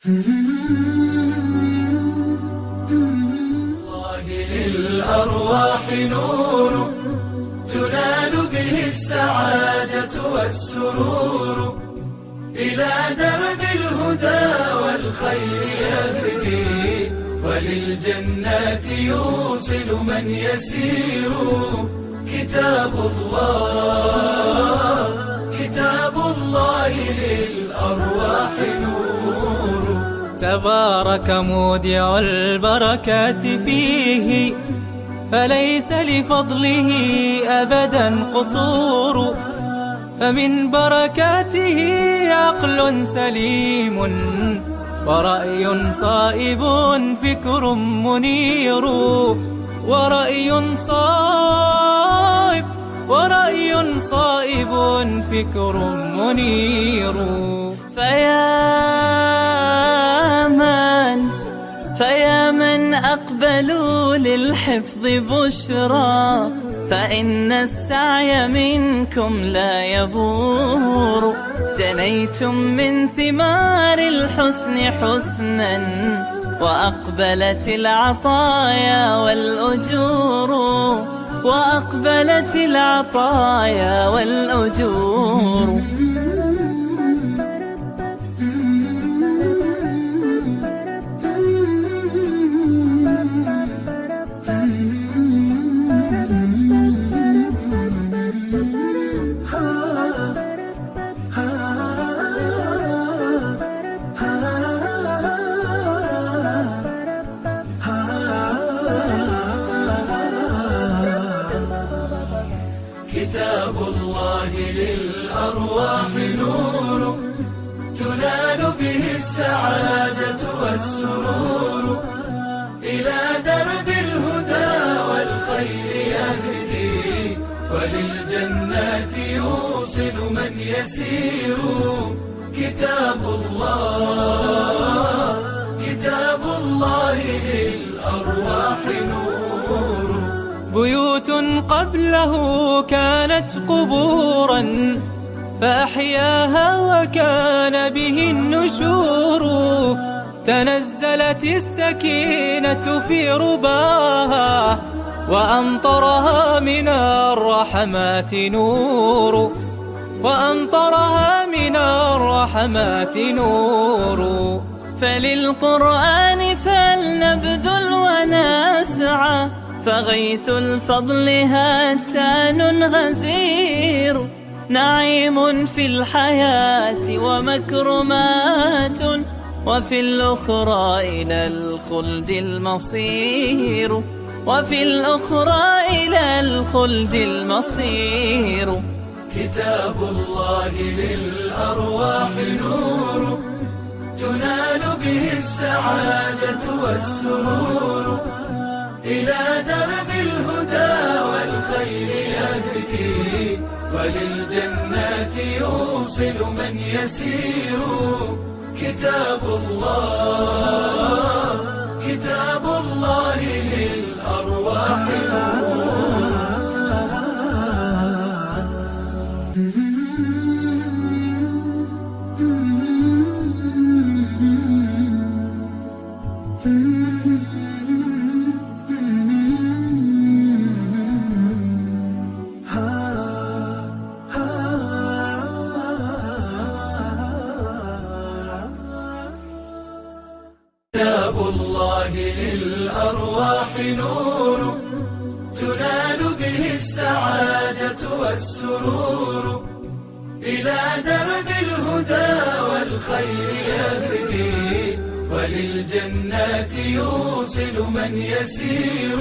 الله للأرواح نور تنال به السعادة والسرور، إلى درب الهدى والخير يهدي، وللجنات يوصل من يسير. كتاب الله للأرواح نور. تبارك مودع البركات فيه، فليس لفضله أبدا قصور. فمن بركاته عقل سليم، ورأي صائب فكر منير. ورأي صائب فكر منير. فيا من أقبلوا للحفظ بشرى، فإن السعي منكم لا يبور. جنيتم من ثمار الحسن حسنا، وأقبلت العطايا والأجور. وأقبلت العطايا والأجور. كتاب الله للأرواح نور تنال به السعادة والسرور، إلى درب الهدى والخير يهدي، وللجنات يوصل من يسير. كتاب الله للأرواح نور. بيوت قبله كانت قبورا، فأحياها وكان به النشور. تنزلت السكينة في رباها، وأمطرها من الرحمات نور. فللقرآن فلنبذل ونسعى، فغيث الفضل هاتان غزير. نعيم في الحياة ومكرمات، وفي الأخرى إلى الخلد المصير. كتاب الله للأرواح نور تنال به السعادة والسرور، إلى درب الهدى والخير يهدي، وللجنات يوصل من يسير. كتاب الله للأرواح نور. كتاب الله للأرواح نور تنال به السعادة والسرور، إلى درب الهدى والخير يهدي، وللجنات يوصل من يسير.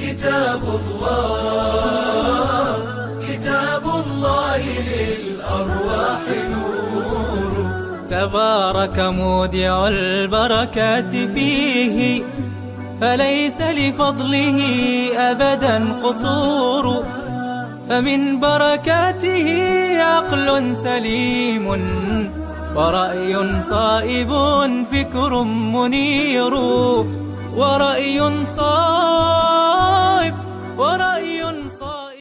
كتاب الله للأرواح نور. تبارك مودع البركات فيه، فليس لفضله أبدا قصور. فمن بركاته عقل سليم، ورأي صائب فكر منير. ورأي